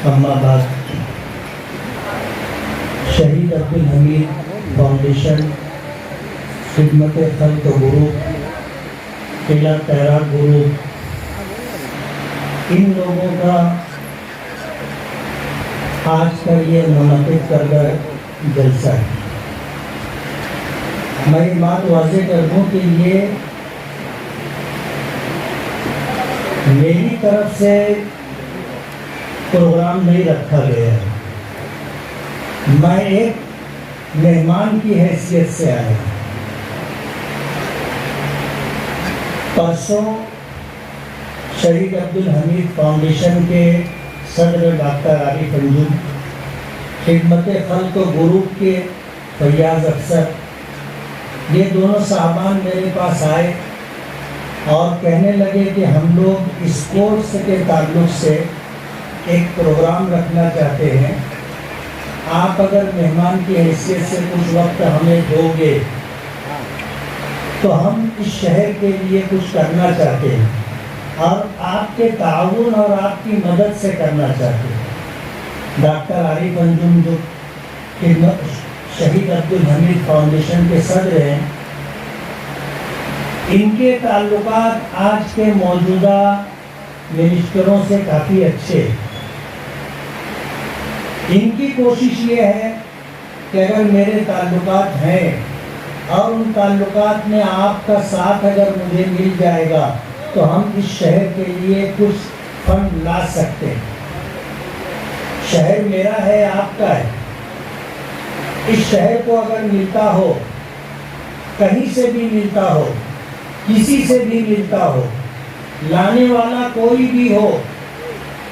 اما بعد، شہید عبدالحمید فاؤنڈیشن، خدمت خلق گروپ، قلعہ تیرا گروپ، ان لوگوں کا آج کا یہ منعقد کردہ جلسہ ہے۔ میں یہ بات واضح کر دوں کہ یہ میری طرف سے پروگرام نہیں رکھا گیا ہے، میں ایک مہمان کی حیثیت سے آیا ہوں۔ پرسوں شہید عبدالحمید فاؤنڈیشن کے صدر ڈاکٹر عارف انجم، خدمت خلق گروپ کے فیاض افسر، یہ دونوں صاحبان میرے پاس آئے اور کہنے لگے کہ ہم لوگ اسپورٹس کے تعلق سے ایک پروگرام رکھنا چاہتے ہیں، آپ اگر مہمان کی حیثیت سے کچھ وقت ہمیں دو گے تو ہم اس شہر کے لیے کچھ کرنا چاہتے ہیں اور آپ کے تعاون اور آپ کی مدد سے کرنا چاہتے ہیں۔ ڈاکٹر عارف انجم جو شہید عبدالحمید فاؤنڈیشن کے صدر ہیں، ان کے تعلقات آج کے موجودہ منسٹروں سے کافی اچھے ہیں۔ ان کی کوشش یہ ہے کہ اگر میرے تعلقات ہیں اور ان تعلقات میں آپ کا ساتھ اگر مجھے مل جائے گا تو ہم اس شہر کے لیے کچھ فنڈ لا سکتے ہیں۔ شہر میرا ہے، آپ کا ہے، اس شہر کو اگر ملتا ہو، کہیں سے بھی ملتا ہو، کسی سے بھی ملتا ہو، لانے والا کوئی بھی ہو،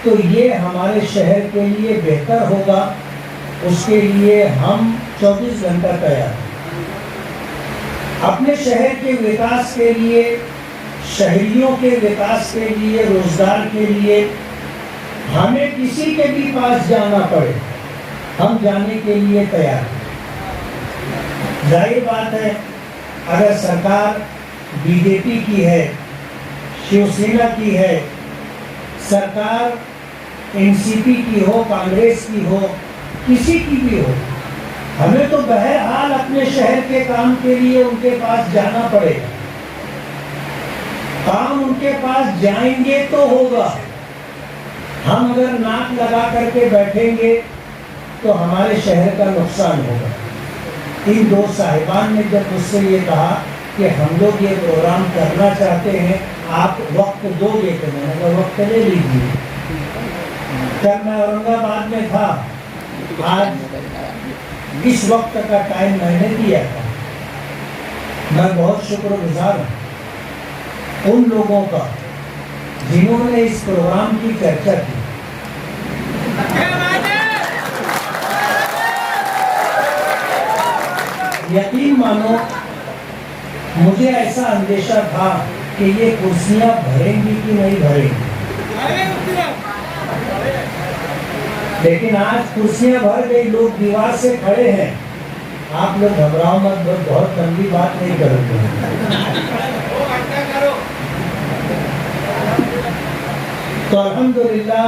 تو یہ ہمارے شہر کے لیے بہتر ہوگا، اس کے لیے ہم 24 گھنٹہ تیار ہیں۔ اپنے شہر کے وکاس کے لیے، شہریوں کے وکاس کے لیے، روزگار کے لیے ہمیں کسی کے بھی پاس جانا پڑے، ہم جانے کے لیے تیار ہیں۔ ظاہر بات ہے اگر سرکار بی جے پی کی ہے، شیو سینا کی ہے، سرکار این سی پی کی ہو، کانگریس کی ہو، کسی کی بھی ہو، ہمیں تو بہرحال اپنے شہر کے کام کے لیے ان کے پاس جانا پڑے گا۔ کام ان کے پاس جائیں گے تو ہوگا، ہم اگر ناک لگا کر کے بیٹھیں گے تو ہمارے شہر کا نقصان ہوگا۔ ان دو صاحبان نے جب مجھ سے یہ کہا کہ ہم لوگ یہ پروگرام کرنا چاہتے ہیں، آپ وقت دو گے، کہ میں نے کہا وقت لے لیجیے۔ جب میں اورنگ آباد میں تھا، آج اس وقت کا ٹائم میں نے دیا تھا۔ میں بہت شکر گزار ہوں ان لوگوں کا جنہوں نے اس پروگرام کی چرچا کی۔ یقین مانو مجھے ایسا اندیشہ تھا کہ یہ کرسیاں بھریں گی کہ نہیں بھریں گی، لیکن آج کرسیاں بھر گئی، لوگ دیوار سے کھڑے ہیں۔ آپ لوگ گھبراؤ مت، بہت لمبی بات نہیں کرو گے۔ تو الحمدللہ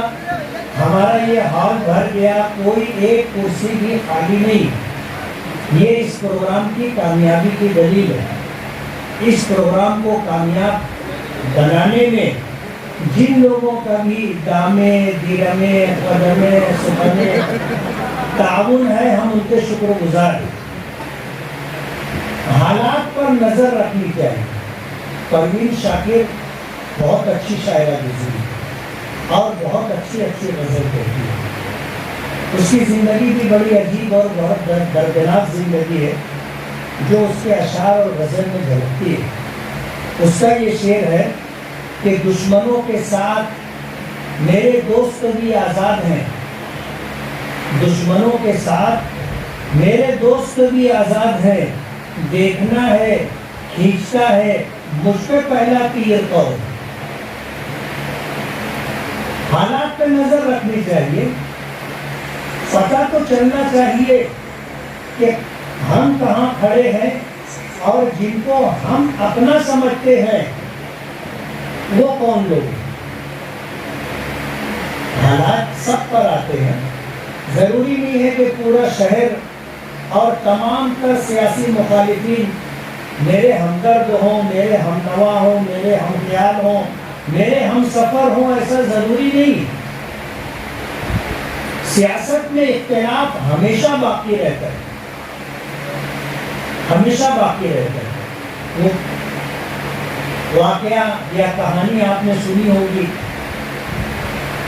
ہمارا یہ ہال بھر گیا، کوئی ایک کرسی بھی خالی نہیں۔ یہ اس پروگرام کی کامیابی کی دلیل ہے۔ اس پروگرام کو کامیاب بنانے میں جن لوگوں کا بھی دامے، دیرمے، قدمے، سپنے تعاون ہے، ہم ان کے شکر گزار ہیں۔ حالات پر نظر رکھنی چاہیے۔ پروین شاکر بہت اچھی شاعرہ گزری اور بہت اچھی غزل کہتی ہے۔ اس کی زندگی بھی بڑی عجیب اور بہت دردناک زندگی ہے جو اس کے اشعار اور غزل میں جھلکتی ہے۔ اس کا یہ شعر ہے کہ دشمنوں کے ساتھ میرے دوست بھی آزاد ہیں، دشمنوں کے ساتھ میرے دوست بھی آزاد ہیں، دیکھنا ہے، کھینچتا ہے مجھ پہ پہلا تیر کون۔ حالات پہ نظر رکھنی چاہیے، پتہ تو چلنا چاہیے کہ ہم کہاں کھڑے ہیں اور جن کو ہم اپنا سمجھتے ہیں وہ کون لوگ ہیں۔ حالات سب پر آتے ہیں. ضروری نہیں ہے کہ پورا شہر اور تمام تر سیاسی مخالفین میرے ہمدرد ہوں، میرے ہمنوا ہوں، میرے ہم خیال ہوں، میرے ہم سفر ہوں، ایسا ضروری نہیں. سیاست میں اختلاف ہمیشہ باقی رہتا ہے، ہمیشہ باقی رہتا ہے. وہ واقعہ یا کہانی آپ نے سنی ہوگی.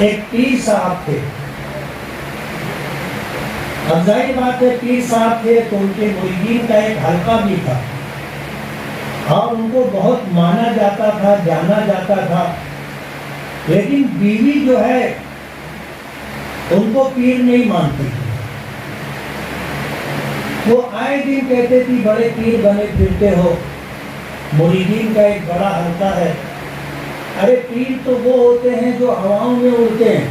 ایک پیر صاحب تھے. اب ظاہر بات ہے پیر صاحب تھے تو ان کے مریدین کا ایک حلقہ بھی تھا اور ان کو بہت مانا جاتا تھا، جانا جاتا تھا. لیکن بیوی جو ہے ان کو پیر نہیں مانتی. وہ آئے دن کہتے تھی بڑے پیر بنے پھرتے ہو، مریدین کا ایک بڑا حلقہ ہے. ارے پیر تو وہ ہوتے ہیں جو ہواؤں میں اڑتے ہیں.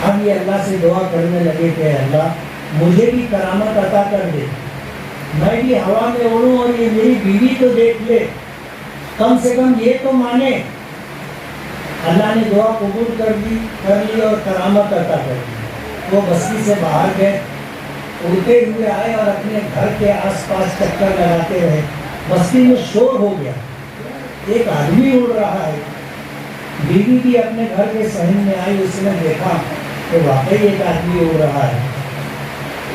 اب یہ اللہ سے دعا کرنے لگے کہ اللہ مجھے بھی کرامت عطا کر دے، میں بھی ہوا میں اڑوں اور یہ میری بیوی تو دیکھ لے، کم سے کم یہ تو مانے. اللہ نے دعا قبول کر لی اور کرامت عطا کر دی. وہ بستی سے باہر گئے، اڑتے ہوئے آئے اور اپنے گھر کے آس پاس چکر لگاتے رہے. بستی میں شور ہو گیا، ایک آدمی اڑ رہا ہے. بیوی بھی اپنے گھر کے صحن میں آئی، اس نے دیکھا کہ واقعی ایک آدمی اڑ رہا ہے.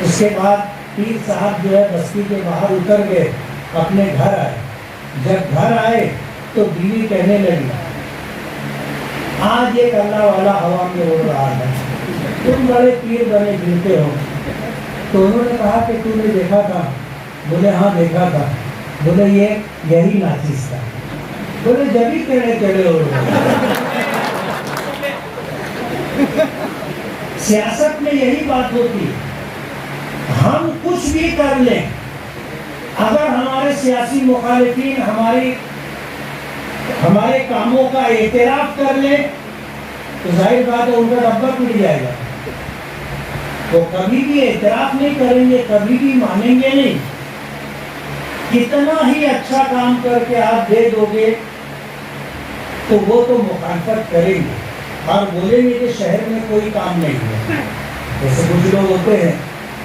اس کے بعد پیر صاحب جو ہے بستی کے باہر اتر گئے، اپنے گھر آئے. جب گھر آئے تو بیوی کہنے لگی آج ایک اللہ والا ہوا میں اڑ رہا ہے، تم بڑے پیر بنے پھرتے ہو. تو انہوں نے کہا کہ تم نے دیکھا تھا؟ بولے ہاں دیکھا تھا. بولے یہی ناچیز تھا. بولے جبھی ٹیڑے ٹیڑے اڑ رہے. سیاست میں یہی بات ہوتی ہے. ہم کچھ بھی کر لیں، اگر ہمارے سیاسی مخالفین ہمارے کاموں کا اعتراف کر لیں تو ظاہر بات ہے ان کا ڈبہ ٹوٹ جائے گا. وہ کبھی بھی اعتراف نہیں کریں گے، کبھی بھی مانیں گے نہیں. کتنا ہی اچھا کام کر کے آپ دے دو گے تو وہ تو مخالفت کریں گے اور بولیں گے کہ شہر میں کوئی کام نہیں ہے. جیسے کچھ لوگ ہوتے ہیں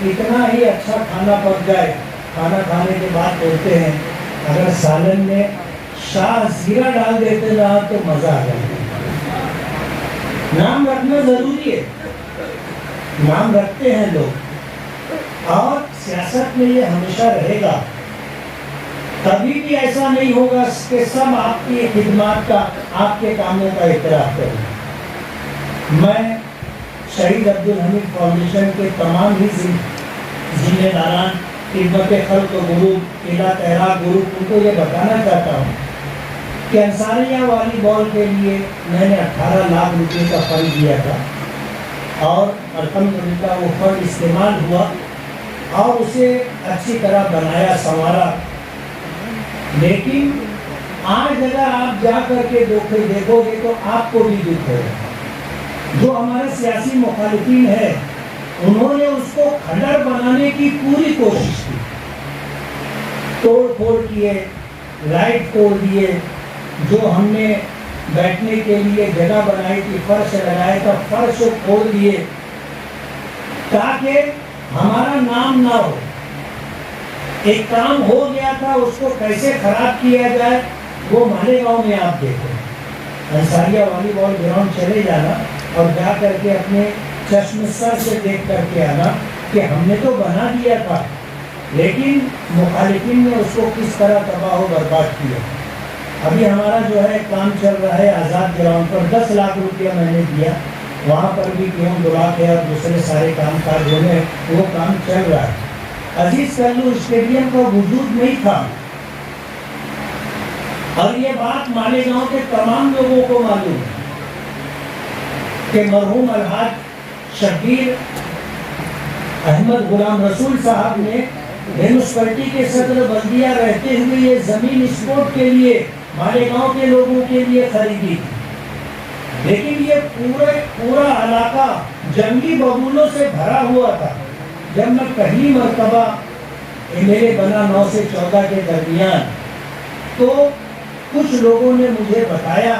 اتنا ہی اچھا کھانا پک جائے، کھانا کھانے کے بعد بولتے ہیں اگر سالن میں شاہ زیرہ ڈال دیتے نا تو مزہ آ جائے. نام رکھنا ضروری ہے، نام رکھتے ہیں لوگ، اور سیاست میں یہ ہمیشہ رہے گا. کبھی بھی ایسا نہیں ہوگا کہ سب آپ کی خدمات کا، آپ کے کاموں کا اعتراف کریں. میں شہید عبدالحمید فاؤنڈیشن کے تمام ہی ذمہ داران، خدمت خلق گروپ، قلعہ تہرا گروپ، ان کو یہ بتانا چاہتا ہوں کہ انصاریہ والی بال کے لیے میں نے 18 لاکھ روپے کا فنڈ دیا تھا اور الحمدللہ وہ فنڈ استعمال ہوا اور اسے اچھی طرح بنایا سنوارا. لیکن آج اگر آپ جا کر کے دیکھو گے تو آپ کو بھی دکھ ہوگا. جو ہمارے سیاسی مخالفین ہیں انہوں نے اس کو کھنڈر بنانے کی پوری کوشش کی، توڑ پھوڑ کیے، لائٹ توڑ دیے، جو ہم نے بیٹھنے کے لیے جگہ بنائی تھی، فرش لگایا تھا، فرش کو کھول دیے تاکہ ہمارا نام نہ ہو. ایک کام ہو گیا تھا، اس کو کیسے خراب کیا جائے وہ مالیگاؤں میں آپ دیکھو. انصاریہ والی بال گراؤنڈ چلے جانا اور جا کر کے اپنے چشم سر سے دیکھ کر کے آنا کہ ہم نے تو بنا دیا تھا، لیکن مخالفین نے اس کو کس طرح تباہ و برباد کیا. ابھی ہمارا جو ہے کام چل رہا ہے آزاد گراؤنڈ پر، 10 لاکھ روپیہ میں نے دیا، وہاں پر بھی پیون بلاک ہے اور دوسرے سارے کام کاج ہونے، وہ کام چل رہا ہے. عزیز کلو اسٹیڈیم کا وجود نہیں تھا اور یہ بات مالیگاؤں کے تمام لوگوں کو معلوم ہے کہ مرحوم الحاج شبیر احمد غلام رسول صاحب نے میونسپلٹی کے صدر بلدیہ رہتے ہوئے یہ زمین اسپورٹ کے لیے مالیگاؤں کے لوگوں کے لیے خریدی تھی. لیکن یہ پورا علاقہ جنگلی ببولوں سے بھرا ہوا تھا. جب میں پہلی مرتبہ MLA بنا 9 سے 14 کے درمیان، تو کچھ لوگوں نے مجھے بتایا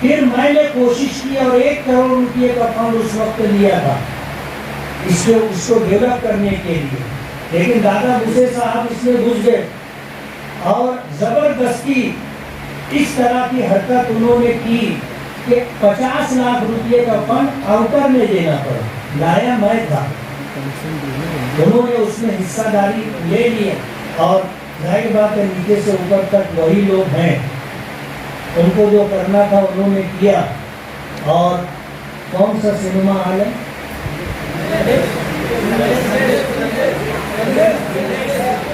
پھر میں نے کوشش کی اور 1 کروڑ روپے کا فنڈ اس وقت لیا تھا اس کو ڈیولپ کرنے کے لیے، لیکن دادا بھوسے صاحب اس میں گھس گئے اور زبردستی اس طرح کی حرکت انہوں نے کی کہ 50 لاکھ روپے کا فنڈ آؤٹر میں دینا پڑا، لایا میں تھا، انہوں نے اس میں حصہ داری لے لیا اور ظاہر بات ہے نیچے سے اوپر تک وہی لوگ ہیں، ان کو جو کرنا تھا انہوں نے کیا۔ اور کون سا سنیما ہال ہے؟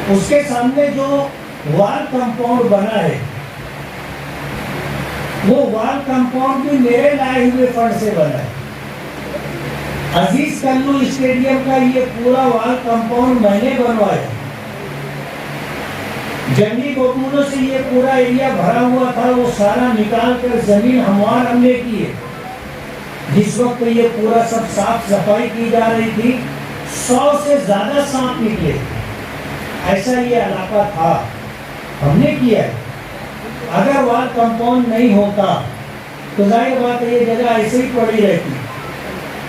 اس کے سامنے جو وال کمپاؤنڈ بنا ہے وہ وال کمپاؤنڈ بھی میرے لائے ہوئے فنڈ سے بنا ہے۔ عزیز کلو اسٹیڈیم کا یہ پورا وال کمپاؤنڈ میں نے بنوایا، جنگلی ببونوں سے یہ پورا ایریا بھرا ہوا تھا، وہ سارا نکال کر زمین ہموار ہم نے کی ہے۔ جس وقت یہ پورا سب صاف صفائی کی جا رہی تھی 100 سے زیادہ سانپ نکلے، ایسا یہ علاقہ تھا، ہم نے کیا ہے۔ اگر وال کمپاؤنڈ نہیں ہوتا تو ظاہر بات ہے یہ جگہ ایسے ہی پڑی رہتی،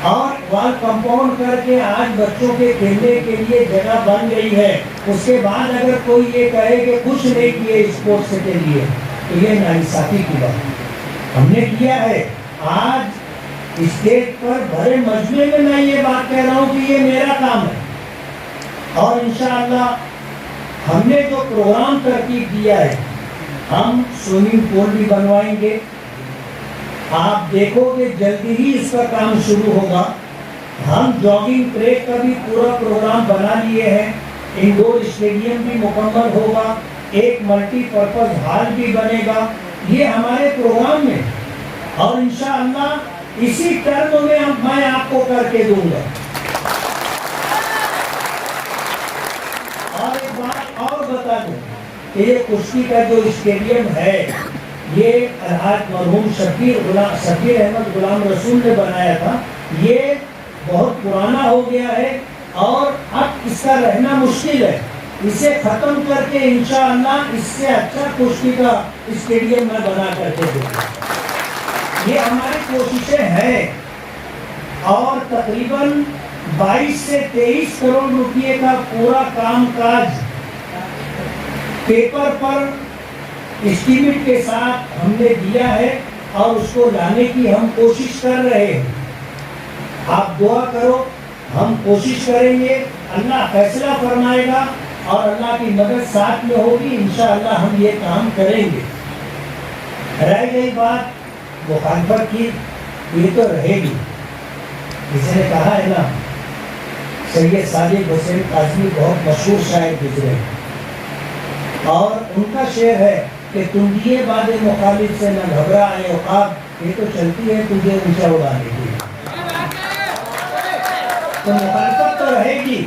اور وال کمپاؤنڈ کر کے آج بچوں کے کھیلنے کے لیے جگہ بن گئی ہے، اس کے بعد اگر کوئی یہ کہے کہ کچھ نہیں کیے اسپورٹس کے لیے تو یہ ناانصافی کی بات ہم نے کیا ہے۔ آج اسٹیج پر بڑے مجمع میں میں یہ بات کہہ رہا ہوں کہ یہ میرا کام ہے، اور انشاءاللہ ہم نے جو پروگرام ترتیب دیا ہے، ہم سوئمنگ پول بھی بنوائیں گے، آپ دیکھو گے جلدی ہی اس کا کام شروع ہوگا۔ ہم جاگنگ ٹریک کا بھی پورا پروگرام بنا لیے ہیں، انڈور اسٹیڈیم بھی مکمل ہوگا، ایک ملٹی پرپز ہال بھی بنے گا، یہ ہمارے پروگرام میں، اور انشاءاللہ اسی ٹرم میں آپ کو کر کے دوں گا۔ اور ایک بات اور بتا دوں کہ یہ کشتی کا جو اسٹیڈیم ہے یہ الحاج مرحوم شبیر احمد غلام رسول نے بنایا تھا، یہ بہت پرانا ہو گیا ہے اور اب اس کا رہنا مشکل ہے، اسے ختم کر کے انشاءاللہ اس سے اچھا کشتی کا اسٹیڈیم میں بنا کر کے دوں گا۔ یہ ہماری کوششیں ہیں، اور تقریباً 22 سے 23 کروڑ روپے کا پورا کام کاج پیپر پر اسٹیمیٹ کے ساتھ ہم نے دیا ہے، اور اس کو لانے کی ہم کوشش کر رہے ہیں۔ آپ دعا کرو، ہم کوشش کریں گے، اللہ فیصلہ فرمائے گا اور اللہ کی مدد ساتھ میں ہوگی، انشاءاللہ ہم یہ کام کریں گے۔ رہ گئی بات مخالفت کی، یہ تو رہے گی۔ کسی نے کہا ہے نا، سید صادق حسین کاظمی بہت مشہور شاعر گزرے، اور ان کا شعر ہے کہ تم دیے باد مخالف سے نہ گھبرا اے عقاب، یہ تو چلتی ہے تجھے اونچا اڑانے کی۔ تو مخالفت تو رہے گی،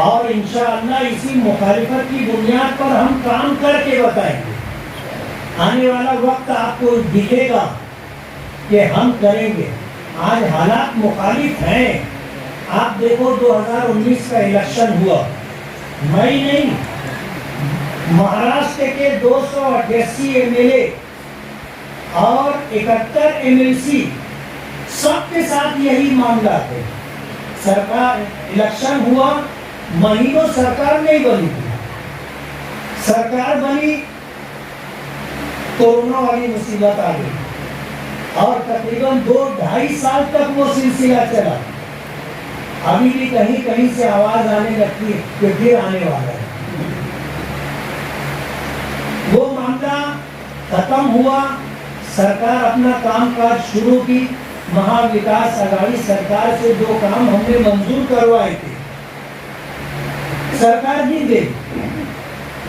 اور انشاءاللہ اسی مخالفت کی بنیاد پر ہم کام کر کے بتائیں گے۔ آنے والا وقت آپ کو دکھے گا کہ ہم کریں گے۔ آج حالات مخالف ہیں، آپ دیکھو 2019 کا الیکشن ہوا، میں نہیں، مہاراشٹر کے 288 ایم ایل اے اور 71 ایم ایل سی، سب کے ساتھ یہی معاملہ تھے۔ سرکار الیکشن ہوا، مہینوں سرکار نہیں بنی تھی، سرکار بنی، کورونا والی مصیبت آ گئی، اور تقریباً 2-2.5 سال تک وہ سلسلہ چلا۔ ابھی بھی کہیں کہیں سے آواز آنے لگتی ہے کہ پھر آنے والا ہے۔ وہ معاملہ ختم ہوا، سرکار اپنا کام کاج شروع کی، مہا وکاس اگاڑی سرکار سے جو کام ہم نے منظور کروائے تھے سرکار نہیں دے،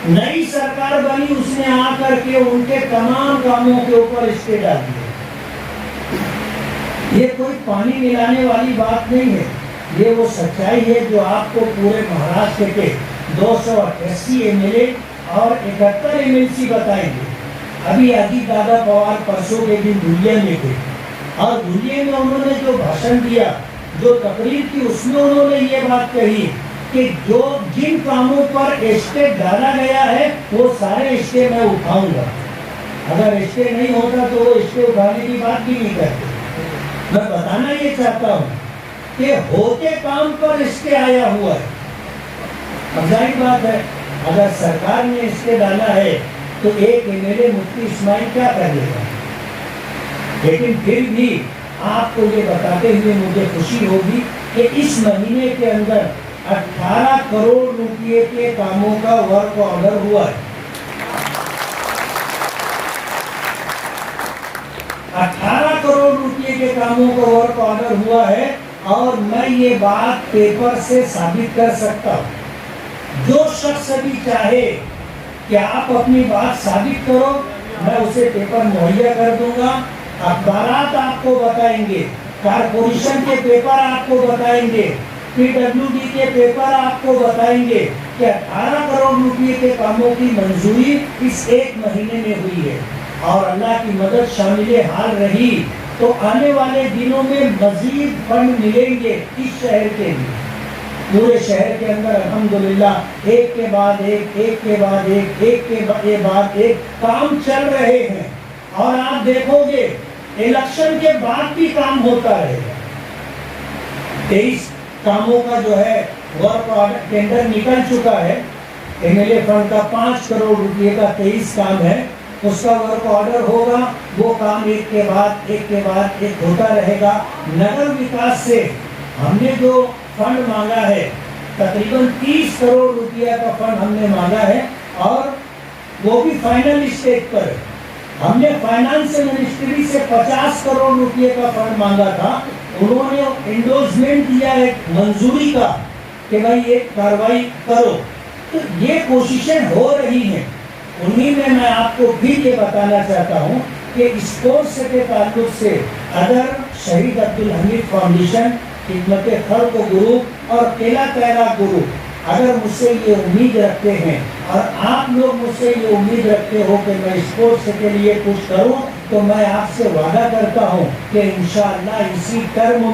نئی سرکار بنی، اس نے آ کر کے ان کے تمام کاموں کے اوپر اسٹے ڈال دیے۔ یہ کوئی پانی ملانے والی بات نہیں ہے، یہ وہ سچائی ہے جو آپ کو پورے مہاراشٹر کے 288 ایم ایل اے اور 71 ایم ایل سی بتائیں گے۔ ابھی اجیت دادا پوار پرسوں کے دن دھولیا میں تھے، اور دھولیا میں انہوں نے جو بھاشن دیا، جو تقریر کی، اس میں انہوں نے یہ بات کہی کہ جن کاموں پر اسٹے ڈالا گیا ہے وہ سارے اسٹے میں اٹھاؤں گا۔ اگر اسٹے نہیں ہوتا تو وہ اسٹے اٹھانے کی بات بھی نہیں کرتے. میں بتانا یہ چاہتا ہوں کہ ہوتے کام پر اسٹے آیا ہوا ہے. اب ظاہر بات ہے اگر سرکار نے اسٹے ڈالا ہے تو ایک MLA مفتی اسماعیل کیا کر لے گا. لیکن پھر بھی آپ کو یہ بتاتے ہوئے مجھے خوشی ہوگی کہ اس مہینے کے اندر 18 کروڑ روپے کے کاموں کا ورک آرڈر ہوا ہے. 18 کروڑ روپے کے کاموں کا ورک آرڈر ہوا ہے اور میں یہ بات پیپر سے ثابت کر سکتا ہوں. جو شخص بھی چاہے کہ آپ اپنی بات ثابت کرو میں اسے پیپر مہیا کر دوں گا. اخبارات آپ کو بتائیں گے, کارپوریشن کے پیپر آپ کو بتائیں گے, PWD کے پیپر آپ کو بتائیں گے کہ 18 کروڑ روپے کے کاموں کی منظوری اس ایک مہینے میں ہوئی ہے. اور اللہ کی مدد شامل حال رہی تو آنے والے دنوں میں مزید فنڈ ملیں گے اس شہر کے لیے. پورے شہر کے اندر الحمدللہ ایک کے بعد ایک, ایک کے بعد ایک, ایک کے بعد ایک کام چل رہے ہیں. اور آپ دیکھو گے الیکشن کے بعد بھی کام ہوتا رہے گا. 23 کاموں کا جو ہے ورک آرڈر ٹینڈر نکل چکا ہے. MLA فنڈ کا 5 کروڑ روپے کا 23 کام ہے, اس کا ورک آرڈر ہوگا. وہ کام ایک کے بعد ایک ہوتا رہے گا. نگر وکاس سے ہم نے جو فنڈ مانگا ہے تقریباً 30 کروڑ روپیہ کا فنڈ ہم نے مانگا ہے اور وہ بھی فائنل اسٹیج پر ہے. ہم نے فائنانس منسٹری سے 50 کروڑ روپے کا فنڈ مانگا تھا. انہوں نے انڈوزمنٹ دیا ہے منظوری کا کہ بھائی یہ کاروائی کرو. تو یہ کوششیں ہو رہی ہیں. انہی میں آپ کو بھی یہ بتانا چاہتا ہوں کہ اسپورٹس کے تعلق سے اگر شہید عبدالحمید فاؤنڈیشن, خدمت خلق گروپ اور کیلا تیرا گروپ اگر مجھ سے یہ امید رکھتے ہیں اور آپ لوگ مجھ سے یہ امید رکھتے ہو کہ میں اسپورٹس کے لیے کچھ کروں تو میں آپ سے وعدہ کرتا ہوں کہ انشاءاللہ اسی ٹرم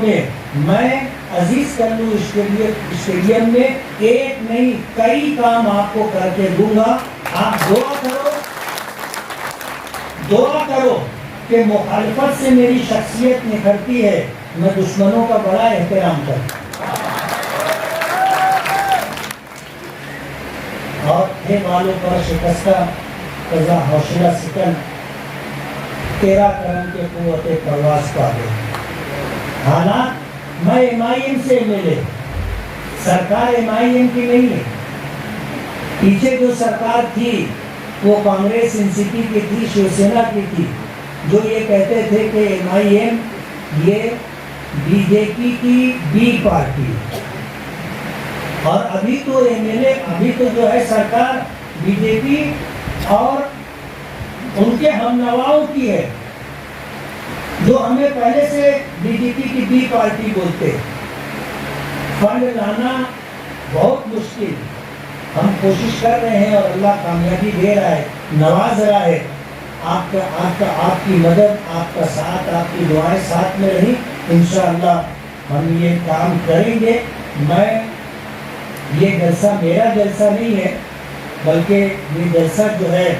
میں عزیز کلو اسٹیڈیم میں ایک نہیں کئی کام آپ کو کر کے دوں گا. آپ دعا کرو کہ مخالفت سے میری شخصیت نکھرتی ہے, میں دشمنوں کا بڑا احترام کرتا ہوں. اور تھے والوں پر شکستہ قضا حوصلہ سکن, تیرا کرم کے قوت پرواز پا دے. حالات میں MIM سے ملے, سرکار MIM کی نہیں ہے. پیچھے جو سرکار تھی وہ کانگریس NCP کی تھی, شیو سینا کی تھی, جو یہ کہتے تھے کہ MIM یہ BJP کی B پارٹی. اور ابھی تو MLA ابھی تو جو ہے سرکار BJP اور ان کے ہم نواؤں کی ہے, جو ہمیں پہلے سے BJP کی B پارٹی بولتے. فنڈ لانا بہت مشکل, ہم کوشش کر رہے ہیں اور اللہ کامیابی دے رہا ہے, نواز رہا ہے. آپ کی مدد, آپ کا ساتھ, آپ کی دعائیں ساتھ میں رہی. انشاءاللہ ہم یہ کام کریں گے. یہ جلسہ میرا جلسہ نہیں ہے بلکہ یہ جلسہ جو ہے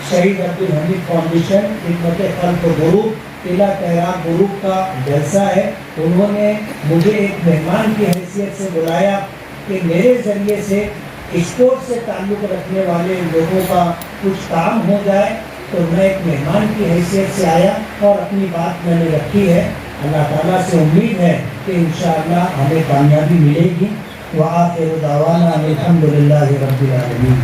شہید عبدالحمید فاؤنڈیشن خدمت خلق گروپ کیلا تیرا گروپ کا جلسہ ہے. انہوں نے مجھے ایک مہمان کی حیثیت سے بلایا کہ میرے ذریعے سے اسپورٹ سے تعلق رکھنے والے لوگوں کا کچھ کام ہو جائے. تو میں ایک مہمان کی حیثیت سے آیا اور اپنی بات میں نے رکھی ہے. اللہ تعالیٰ سے امید ہے کہ انشاءاللہ ہمیں کامیابی ملے گی. وآخر دعوانا الحمدللہ رب العالمین.